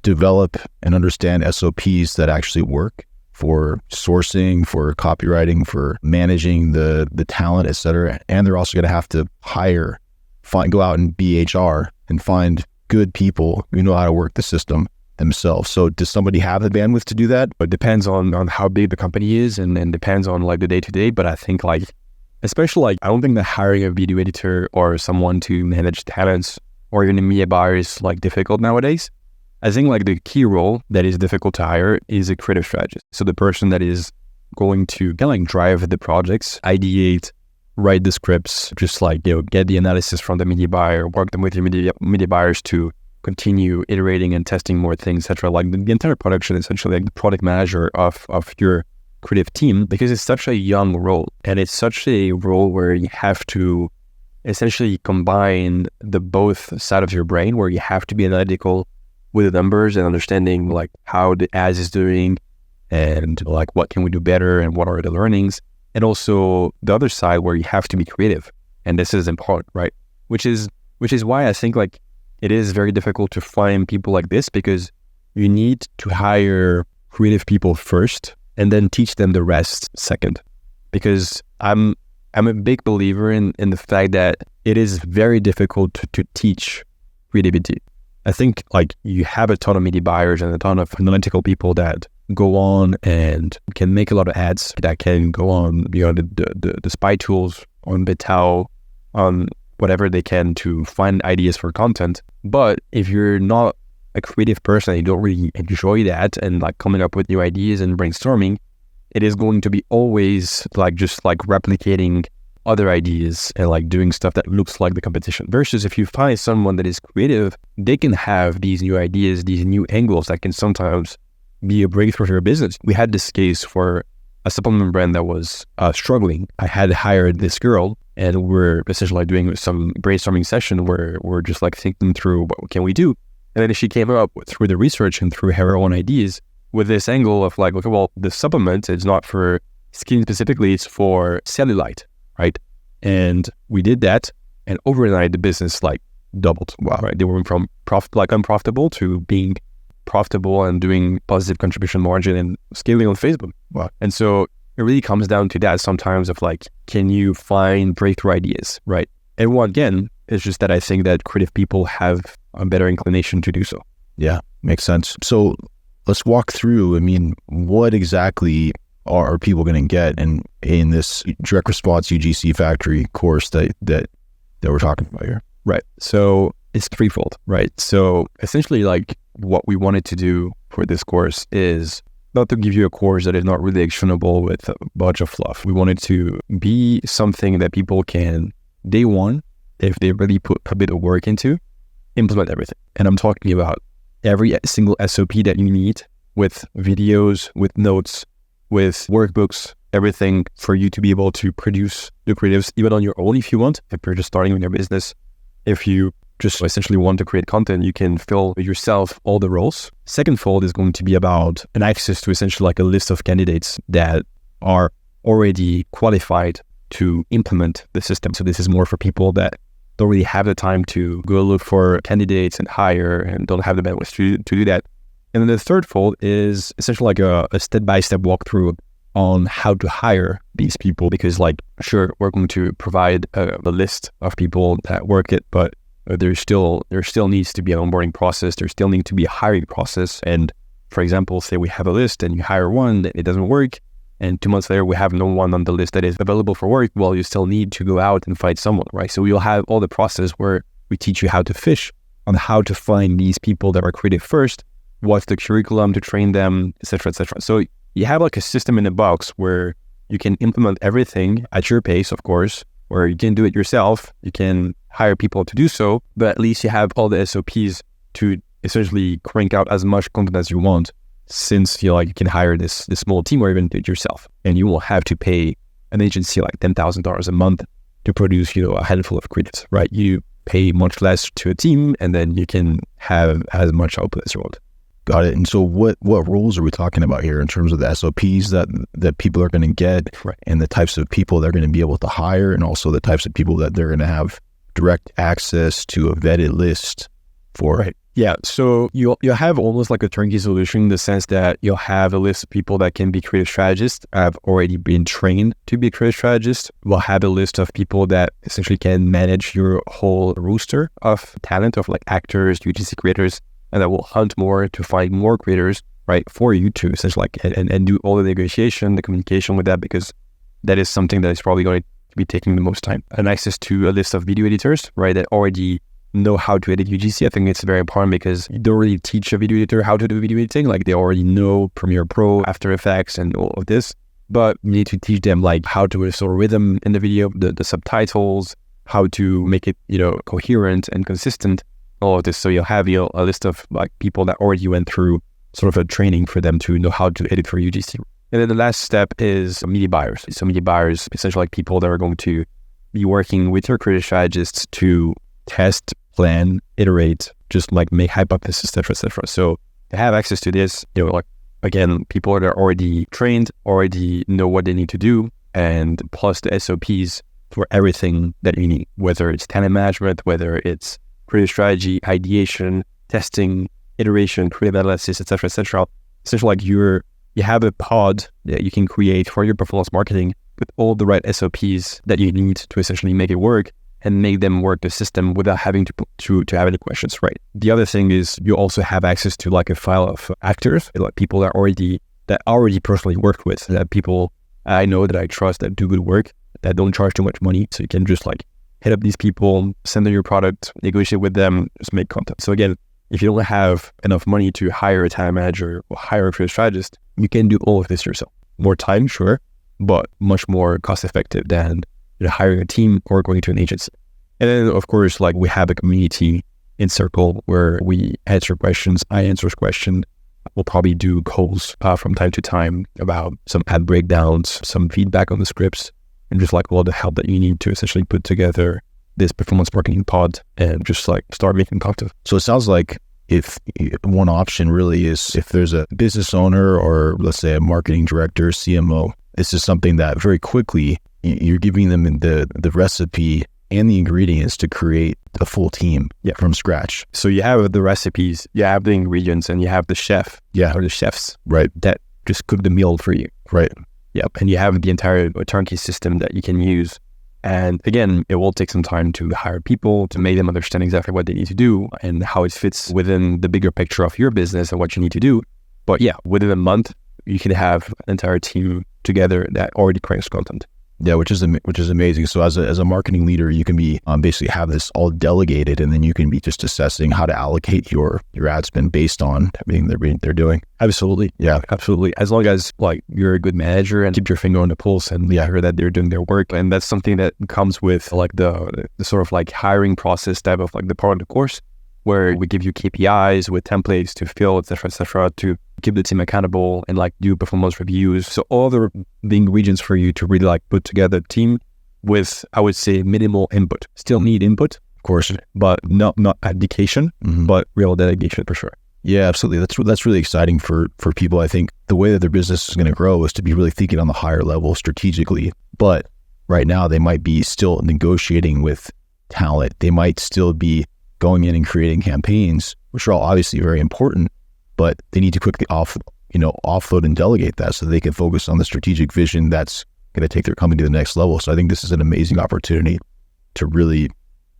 develop and understand SOPs that actually work for sourcing, for copywriting, for managing the talent, et cetera. And they're also going to have to go out and be HR and find good people who know how to work the system themselves. So does somebody have the bandwidth to do that? It depends on how big the company is and depends on like the day-to-day. But I think like, especially like, I don't think that hiring a video editor or someone to manage talents or even a media buyer is like difficult nowadays. I think like the key role that is difficult to hire is a creative strategist. So the person that is going to kind of like drive the projects, ideate, write the scripts, just like, get the analysis from the media buyer, work them with your media buyers to continue iterating and testing more things, etc. Like the entire production, essentially like the product manager of your creative team, because it's such a young role and it's such a role where you have to essentially combine the both side of your brain, where you have to be analytical with the numbers and understanding like how the ads is doing and like what can we do better and what are the learnings, and also the other side where you have to be creative. And this is important, right? Which is why I think like it is very difficult to find people like this, because you need to hire creative people first and then teach them the rest second. Because I'm a big believer in the fact that it is very difficult to teach creativity. I think like you have a ton of media buyers and a ton of analytical people that go on and can make a lot of ads, that can go on, the spy tools on VidTao, on whatever they can to find ideas for content. But if you're not a creative person, you don't really enjoy that and like coming up with new ideas and brainstorming, it is going to be always like just like replicating other ideas and like doing stuff that looks like the competition. Versus if you find someone that is creative, they can have these new ideas, these new angles that can sometimes be a breakthrough for your business. We had this case for a supplement brand that was struggling. I had hired this girl and we're essentially doing some brainstorming session where we're just like thinking through what can we do. And then she came up through the research and through her own ideas with this angle of like, okay, well, the supplement is not for skin specifically, it's for cellulite, right? And we did that, and overnight the business like doubled. Wow, right? They went from unprofitable to being profitable and doing positive contribution margin and scaling on Facebook. Wow. And so it really comes down to that sometimes of like, can you find breakthrough ideas, right? And one, again, it's just that I think that creative people have a better inclination to do so. Yeah, makes sense. So let's walk through, I mean, what exactly are people going to get in this Direct Response UGC Factory course that we're talking about here? Right. So it's threefold, right? So essentially like what we wanted to do for this course is not to give you a course that is not really actionable with a bunch of fluff. We wanted to be something that people can, day one, if they really put a bit of work into, implement everything. And I'm talking about every single SOP that you need, with videos, with notes, with workbooks, everything for you to be able to produce the creatives even on your own if you want. If you're just starting with your business, if you just essentially want to create content, you can fill yourself all the roles. Second fold is going to be about an access to essentially like a list of candidates that are already qualified to implement the system. So this is more for people that don't really have the time to go look for candidates and hire and don't have the bandwidth to do that. And then the third fold is essentially like a step-by-step walkthrough on how to hire these people, because like, sure, we're going to provide a list of people that work it, but there still needs to be an onboarding process. There still needs to be a hiring process. And for example, say we have a list and you hire one, it doesn't work, and 2 months later we have no one on the list that is available for work. Well, you still need to go out and find someone, right? So you'll have all the process where we teach you how to fish, on how to find these people that are creative first, what's the curriculum to train them, etc., etc. So you have like a system in a box where you can implement everything at your pace, of course, where you can do it yourself, you can hire people to do so, but at least you have all the SOPs to essentially crank out as much content as you want, since you can hire this small team or even do it yourself. And you will have to pay an agency like $10,000 a month to produce, a handful of creatives, right? You pay much less to a team, and then you can have as much output as you want. Got it. And so what roles are we talking about here in terms of the SOPs that people are going to get, right, and the types of people they're going to be able to hire, and also the types of people that they're going to have direct access to a vetted list for? Right. Yeah. So you'll have almost like a turnkey solution in the sense that you'll have a list of people that can be creative strategists, have already been trained to be a creative strategist. We'll have a list of people that essentially can manage your whole roster of talent, of like actors, UGC creators, and that will hunt more to find more creators, right, for you to essentially and do all the negotiation, the communication with that, because that is something that is probably going to be taking the most time. And access to a list of video editors, right, that already know how to edit UGC. I think it's very important because you don't really teach a video editor how to do video editing. Like, they already know Premiere Pro, After Effects, and all of this, but you need to teach them like how to restore rhythm in the video, the subtitles, how to make it, coherent and consistent, all of this. So you'll have a list of like people that already went through sort of a training for them to know how to edit for UGC. And then the last step is media buyers. So media buyers, essentially like people that are going to be working with your creative strategists to test, plan, iterate, just like make hypotheses, etc., etc. So to have access to this, like again, people that are already trained, already know what they need to do, and plus the SOPs for everything that you need, whether it's talent management, whether it's creative strategy, ideation, testing, iteration, creative analysis, etc., etc. Essentially, like you have a pod that you can create for your performance marketing with all the right SOPs that you need to essentially make it work and make them work the system without having to have any questions, right? The other thing is you also have access to like a file of actors, like people that already personally worked with, that people I know that I trust that do good work, that don't charge too much money. So you can just like hit up these people, send them your product, negotiate with them, just make content. So again, if you don't have enough money to hire a talent manager or hire a creative strategist, you can do all of this yourself. More time, sure, but much more cost effective than hiring a team or going to an agency. And then of course, like we have a community in Circle where we answer questions, I answer questions. We'll probably do calls from time to time about some ad breakdowns, some feedback on the scripts, and just like all the help that you need to essentially put together this performance marketing pod and just like start making content. So it sounds like if one option really is if there's a business owner or let's say a marketing director, CMO, this is something that very quickly you're giving them the recipe and the ingredients to create a full team from scratch. So you have the recipes, you have the ingredients, and you have the chef or the chefs that just cook the meal for you. Right. Yep. And you have the entire turnkey system that you can use. And again, it will take some time to hire people, to make them understand exactly what they need to do and how it fits within the bigger picture of your business and what you need to do. But yeah, within a month, you can have an entire team together that already creates content. Yeah, which is amazing. So as a marketing leader, you can be basically have this all delegated, and then you can be just assessing how to allocate your ad spend based on everything they're doing. Absolutely, yeah, absolutely. As long as like you're a good manager and keep your finger on the pulse, and hear that they're doing their work, and that's something that comes with like the sort of like hiring process type of like the part of the course, where we give you KPIs with templates to fill, etc., to keep the team accountable and like do performance reviews. So all the ingredients for you to really like put together a team with, I would say, minimal input. Still need input, of course, but not abdication, but real delegation for sure. Yeah, absolutely. That's really exciting for people. I think the way that their business is going to grow is to be really thinking on the higher level strategically. But right now they might be still negotiating with talent. They might still be going in and creating campaigns, which are all obviously very important, but they need to quickly offload and delegate that so they can focus on the strategic vision that's going to take their company to the next level. So I think this is an amazing opportunity to really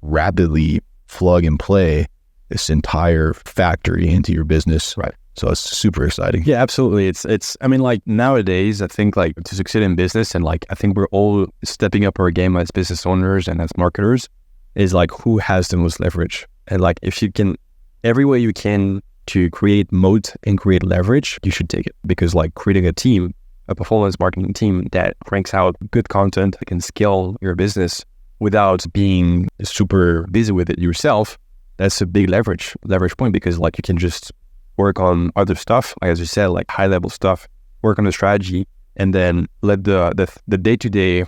rapidly plug and play this entire factory into your business. Right. So it's super exciting. Yeah, absolutely. It's I mean, like nowadays, I think like to succeed in business, and like I think we're all stepping up our game as business owners and as marketers, is like who has the most leverage. And like if you can, every way you can to create moat and create leverage, you should take it. Because like creating a team, a performance marketing team that cranks out good content that can scale your business without being super busy with it yourself, that's a big leverage point, because like you can just work on other stuff, like as you said, like high level stuff, work on the strategy, and then let the day-to-day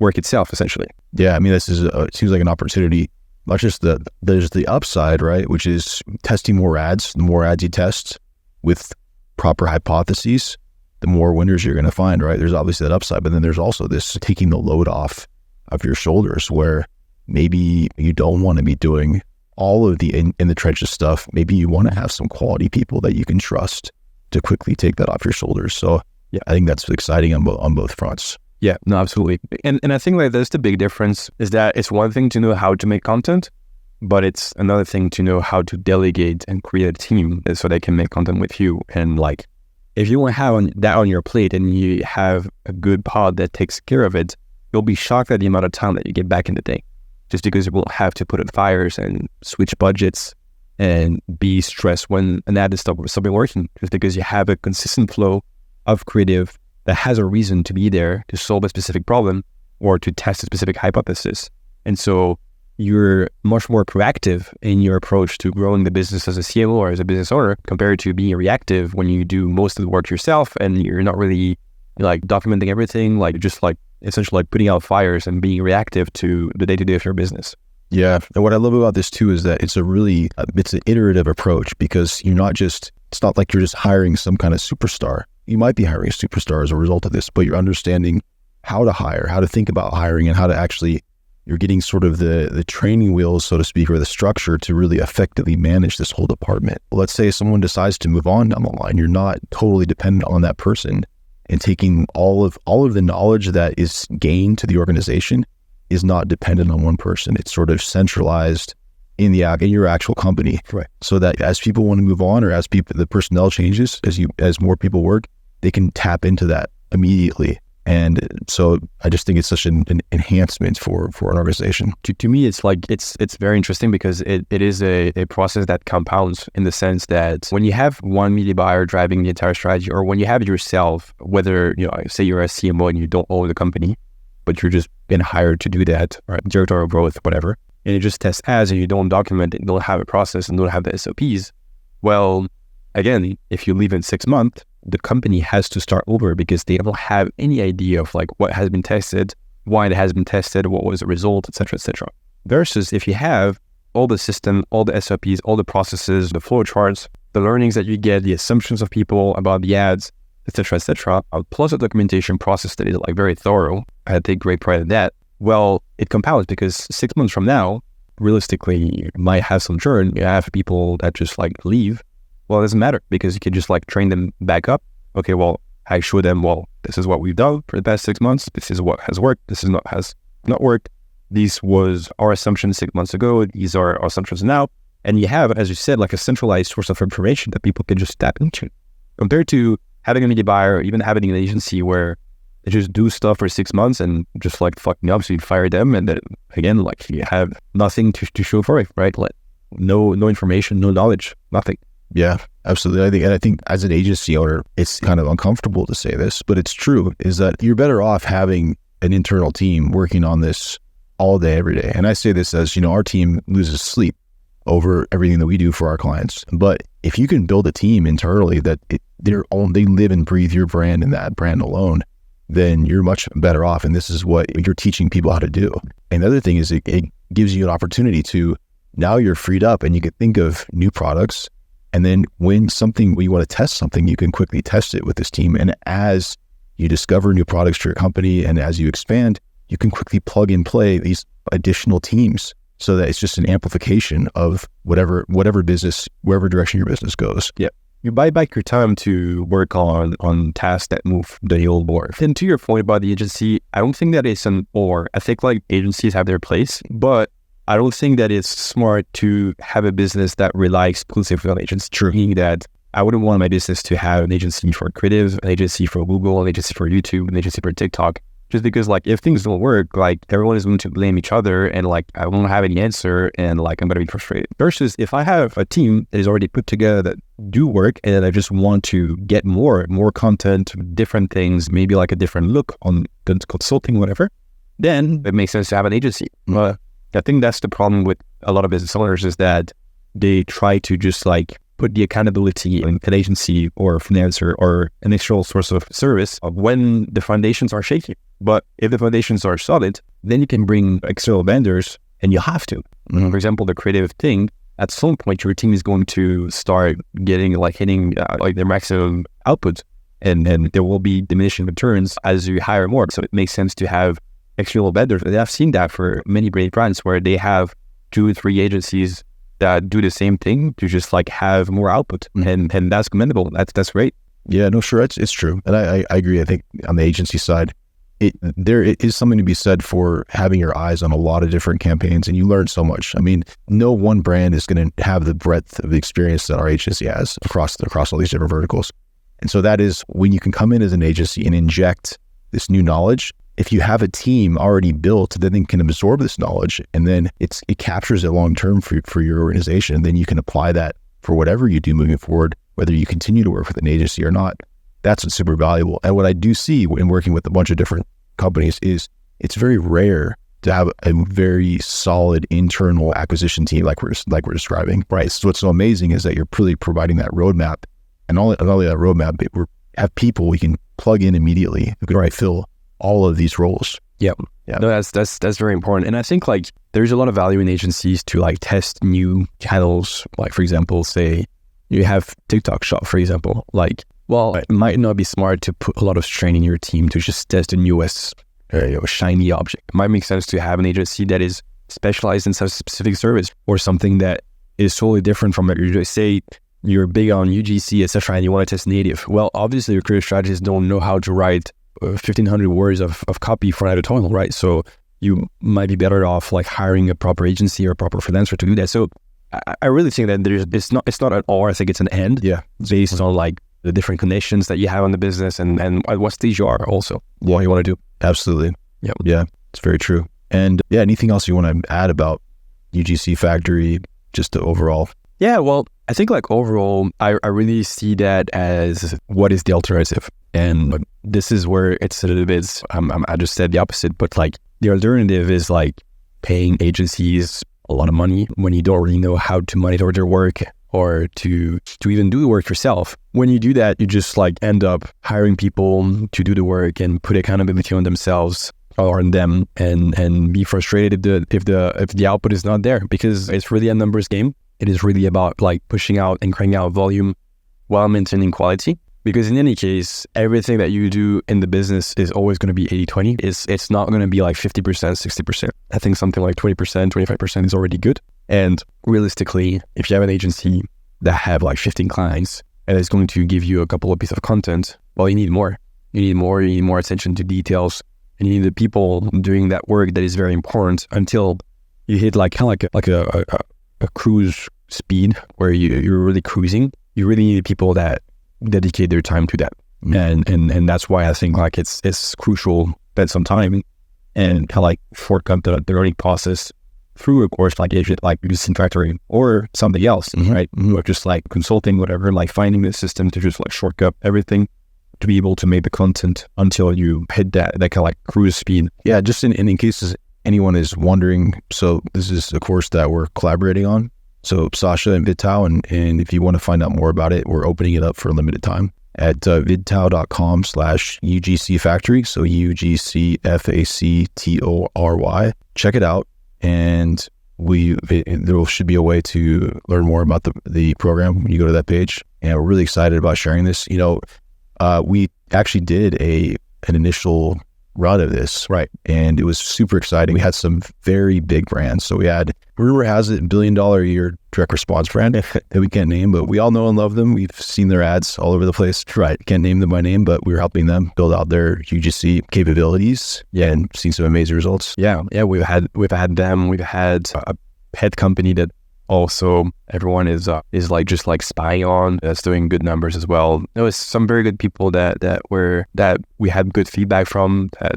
work itself, essentially. Yeah, I mean, this is it seems like an opportunity. Not just there's the upside, right? Which is testing more ads. The more ads you test with proper hypotheses, the more winners you're going to find, right? There's obviously that upside, but then there's also this taking the load off of your shoulders, where maybe you don't want to be doing all of the in the trenches stuff. Maybe you want to have some quality people that you can trust to quickly take that off your shoulders. So yeah, I think that's exciting on both fronts. Yeah, no, absolutely. And I think like that's the big difference, is that it's one thing to know how to make content, but it's another thing to know how to delegate and create a team so they can make content with you. And like, if you want to have that on your plate and you have a good pod that takes care of it, you'll be shocked at the amount of time that you get back in the day, just because you won't have to put in fires and switch budgets and be stressed when an ad is stopping working, just because you have a consistent flow of creative that has a reason to be there to solve a specific problem or to test a specific hypothesis. And so you're much more proactive in your approach to growing the business as a CMO or as a business owner, compared to being reactive when you do most of the work yourself and you're not really like documenting everything, like just like essentially like putting out fires and being reactive to the day-to-day of your business. Yeah. And what I love about this too is that it's an iterative approach, because it's not like you're just hiring some kind of superstar. You might be hiring a superstar as a result of this, but you're understanding how to hire, how to think about hiring, and how to actually, you're getting sort of the training wheels, so to speak, or the structure to really effectively manage this whole department. Let's say someone decides to move on down the line. You're not totally dependent on that person, and taking all of the knowledge that is gained to the organization is not dependent on one person. It's sort of centralized in your actual company, right? So that as people want to move on, or as the personnel changes, as more people work, they can tap into that immediately. And so I just think it's such an enhancement for an organization. To me, it's like, it's very interesting, because it is a process that compounds, in the sense that when you have one media buyer driving the entire strategy, or when you have it yourself, whether, say you're a CMO and you don't own the company, but you're just been hired to do that, or directorial growth, whatever, and you just test ads and you don't document it, don't have a process and don't have the SOPs. Well, again, if you leave in 6 months, the company has to start over, because they don't have any idea of like what has been tested, why it has been tested, what was the result, etc., etc. Versus if you have all the system, all the SOPs, all the processes, the flow charts, the learnings that you get, the assumptions of people about the ads, etc., plus a documentation process that is like very thorough. I take great pride in that. Well, it compounds, because 6 months from now, realistically, you might have some churn. You have people that just like leave. Well, it doesn't matter, because you can just like train them back up. Okay, well, I show them, well, this is what we've done for the past 6 months. This is what has worked. This is has not worked. These was our assumptions 6 months ago. These are our assumptions now. And you have, as you said, like a centralized source of information that people can just tap into, compared to having a media buyer, or even having an agency where they just do stuff for 6 months and just like fucking up. So you fire them, and then again, like you have nothing to show for it, right? Like no information, no knowledge, nothing. Yeah, absolutely. I think as an agency owner, it's kind of uncomfortable to say this, but it's true, is that you're better off having an internal team working on this all day, every day. And I say this as, our team loses sleep over everything that we do for our clients. But if you can build a team internally that they live and breathe your brand and that brand alone, then you're much better off. And this is what you're teaching people how to do. And the other thing is it gives you an opportunity to, now you're freed up and you can think of new products. And then when you want to test something, you can quickly test it with this team. And as you discover new products for your company, and as you expand, you can quickly plug and play these additional teams, so that it's just an amplification of whatever business, wherever direction your business goes. Yeah. You buy back your time to work on tasks that move the needle more. And to your point about the agency, I don't think that it's an or. I think like agencies have their place, but I don't think that it's smart to have a business that relies exclusively on agents. True. Meaning that I wouldn't want my business to have an agency for creative, an agency for Google, an agency for YouTube, an agency for TikTok. Just because like if things don't work, like everyone is going to blame each other, and like I won't have any answer, and like I'm going to be frustrated. Versus if I have a team that is already put together that do work, and I just want to get more content, different things, maybe like a different look on consulting, whatever, then it makes sense to have an agency. I think that's the problem with a lot of business owners, is that they try to just like put the accountability in an agency or a freelancer or an external source of service when the foundations are shaky. But if the foundations are solid, then you can bring external vendors, and you have to. Mm-hmm. For example, the creative thing, at some point your team is going to start hitting their maximum output, and there will be diminishing returns as you hire more. So it makes sense to have external vendors. And I've seen that for many great brands where they have 2 or 3 agencies that do the same thing to just like have more output. And that's commendable. That's great. Yeah, no, sure. It's true. And I agree. I think on the agency side, there is something to be said for having your eyes on a lot of different campaigns, and you learn so much. I mean, no one brand is going to have the breadth of the experience that our agency has across all these different verticals. And so that is when you can come in as an agency and inject this new knowledge. If you have a team already built, then they can absorb this knowledge, and then it captures it long-term for your organization. And then you can apply that for whatever you do moving forward, whether you continue to work with an agency or not. That's what's super valuable. And what I do see in working with a bunch of different companies is it's very rare to have a very solid internal acquisition team like we're describing. Right. So what's so amazing is that you're really providing that roadmap, and not only that roadmap, but we have people we can plug in immediately who can fill all of these roles. Yeah. Yeah. No, that's very important. And I think like there's a lot of value in agencies to like test new channels. Like for example, say you have TikTok shop, for example. Like, well, it might not be smart to put a lot of strain in your team to just test the newest shiny object. It might make sense to have an agency that is specialized in some specific service or something that is totally different from what you just say. You're big on UGC, etc., and you want to test native. Well, obviously, your creative strategists don't know how to write 1,500 words of copy for an editorial, right? So you might be better off like hiring a proper agency or a proper freelancer to do that. So I really think that it's not an or, I think it's an and. Yeah. Based on like the different connections that you have on the business and at what stage you are also, what you want to do. Absolutely. Yeah. Yeah, it's very true. And yeah, anything else you want to add about UGC Factory, just the overall? Yeah, well, I think like overall, I really see that as what is the alternative. And this is where it's a little bit, I just said the opposite, but like the alternative is like paying agencies a lot of money when you don't really know how to monitor their work or to even do the work yourself. When you do that, you just like end up hiring people to do the work and put accountability on themselves or on them and be frustrated if the output is not there, because it's really a numbers game. It is really about like pushing out and cranking out volume while maintaining quality. Because in any case, everything that you do in the business is always going to be 80-20. It's not going to be like 50%, 60%. I think something like 20%, 25% is already good. And realistically, if you have an agency that have like 15 clients and it's going to give you a couple of pieces of content, well, you need more. You need more attention to details. And you need the people doing that work that is very important until you hit like kind of like a cruise speed where you're really cruising. You really need people that dedicate their time to that. And that's why I think like it's crucial to spend some time and kind of like shortcut the learning process through a course like UGC Factory or something else, right? Or just like consulting, whatever, like finding the system to just like shortcut everything to be able to make the content until you hit that kind of like cruise speed. Yeah, just in case anyone is wondering, so this is a course that we're collaborating on. So Sacha and VidTao, and if you want to find out more about it, we're opening it up for a limited time at vidtao.com/UGC Factory. So UGC Factory. Check it out. And there should be a way to learn more about the program when you go to that page. And we're really excited about sharing this. You know, we actually did an initial run of this, right? And it was super exciting. We had some very big brands. So we had, rumor has it, $1 billion a year direct response brand that we can't name, but we all know and love them. We've seen their ads all over the place. Right. Can't name them by name, but we're helping them build out their UGC capabilities. Yeah, and seen some amazing results. Yeah. We've had them. We've had a pet company that also everyone is like just like spying on, that's doing good numbers as well. There was some very good people that we had good feedback from, that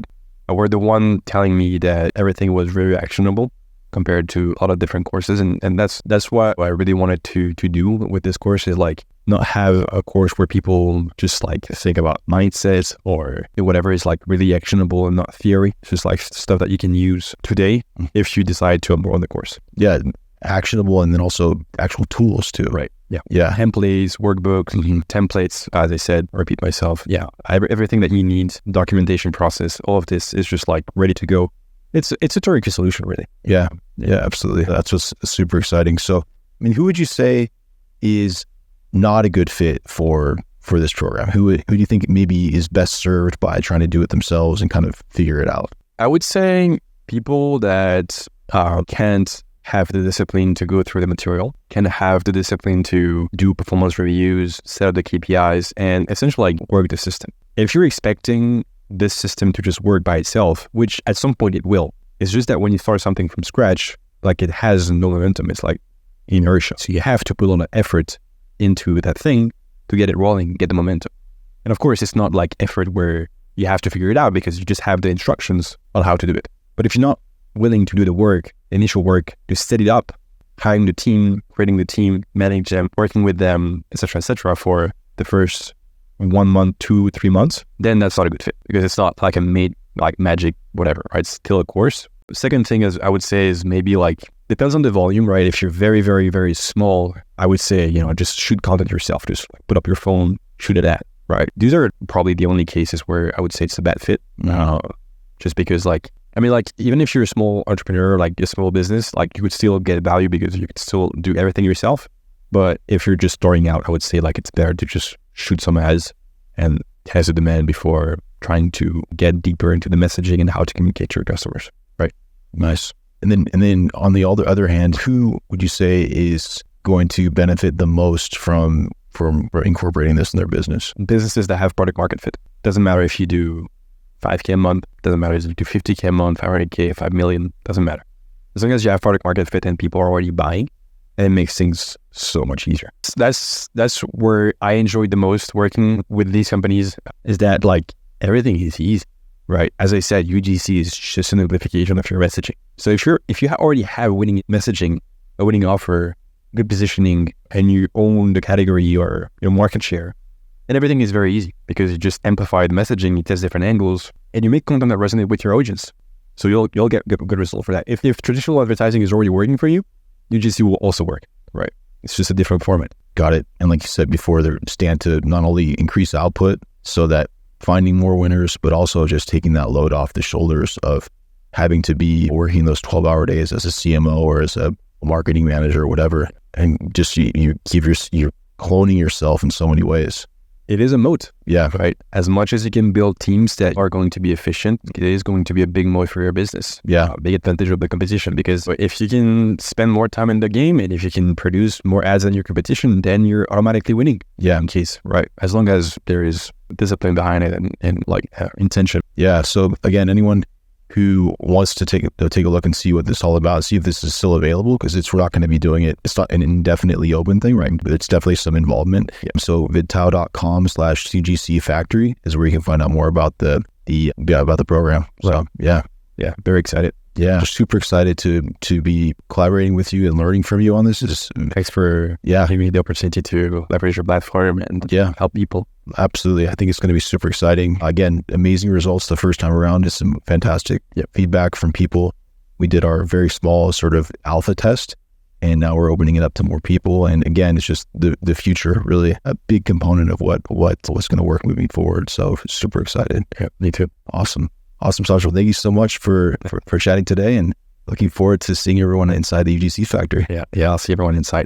were the one telling me that everything was very actionable compared to a lot of different courses. And that's what I really wanted to do with this course, is like not have a course where people just like think about mindsets or whatever is like really actionable and not theory. It's just like stuff that you can use today if you decide to enroll in the course. Yeah. Actionable, and then also actual tools too. Right. Yeah. Templates, workbooks, templates, as I said, repeat myself. Yeah. Everything that you need, documentation process, all of this is just like ready to go. It's a turnkey solution, really. Yeah, absolutely. That's what's super exciting. So, I mean, who would you say is not a good fit for this program? Who do you think maybe is best served by trying to do it themselves and kind of figure it out? I would say people that can't have the discipline to go through the material, can have the discipline to do performance reviews, set up the KPIs, and essentially like work the system. If you're expecting this system to just work by itself, which at some point it will, it's just that when you start something from scratch, like it has no momentum, it's like inertia. So you have to put a lot of effort into that thing to get it rolling, get the momentum. And of course, it's not like effort where you have to figure it out because you just have the instructions on how to do it. But if you're not willing to do the work, the initial work, to set it up, hiring the team, creating the team, manage them, working with them, etc., for the first 1 month, 2, 3 months, then that's not a good fit, because it's not like like magic, whatever, right? It's still a course. The second thing is, I would say, is maybe like, depends on the volume, right? If you're very, very, very small, I would say, just shoot content yourself. Just like put up your phone, shoot it at. right? These are probably the only cases where I would say it's a bad fit. Just because like, I mean, like, even if you're a small entrepreneur, like a small business, like you could still get value because you could still do everything yourself. But if you're just starting out, I would say like it's better to just shoot some ads and test the demand before trying to get deeper into the messaging and how to communicate to your customers. Right. Nice. And then on the other hand, who would you say is going to benefit the most from incorporating this in their business? Businesses that have product market fit. Doesn't matter if you do 5K a month, doesn't matter if you do 50K a month, 500K, 5 million, doesn't matter. As long as you have product market fit and people are already buying, it makes things so much easier. That's where I enjoyed the most working with these companies, is that like everything is easy, right? As I said, UGC is just an amplification of your messaging. So if you already have winning messaging, a winning offer, good positioning, and you own the category or your market share, and everything is very easy because you just amplify the messaging, you test different angles, and you make content that resonates with your audience. So you'll get good result for that. If traditional advertising is already working for you, UGC will also work, right? It's just a different format. Got it. And like you said before, they stand to not only increase output so that finding more winners, but also just taking that load off the shoulders of having to be working those 12-hour days as a CMO or as a marketing manager or whatever. And just you're cloning yourself in so many ways. It is a moat. Yeah. Right. As much as you can build teams that are going to be efficient, it is going to be a big moat for your business. Yeah. A big advantage of the competition, because if you can spend more time in the game and if you can produce more ads than your competition, then you're automatically winning. Yeah. In case, right? As long as there is discipline behind it and intention. Yeah. So again, anyone who wants to take a look and see what this is all about, see if this is still available, because we're not going to be doing it. It's not an indefinitely open thing, right? But it's definitely some involvement. Yeah. So VidTao.com/UGC Factory is where you can find out more about the program. So yeah, very excited. Yeah, just super excited to be collaborating with you and learning from you on this. Thanks for giving me the opportunity to leverage your platform and help people. Absolutely. I think it's going to be super exciting. Again, amazing results the first time around. Just some fantastic feedback from people. We did our very small sort of alpha test, and now we're opening it up to more people. And again, it's just the future, really a big component of what's going to work moving forward. So super excited. Yeah, me too. Awesome, Sacha. Thank you so much for chatting today, and looking forward to seeing everyone inside the UGC factory. Yeah, I'll see everyone inside.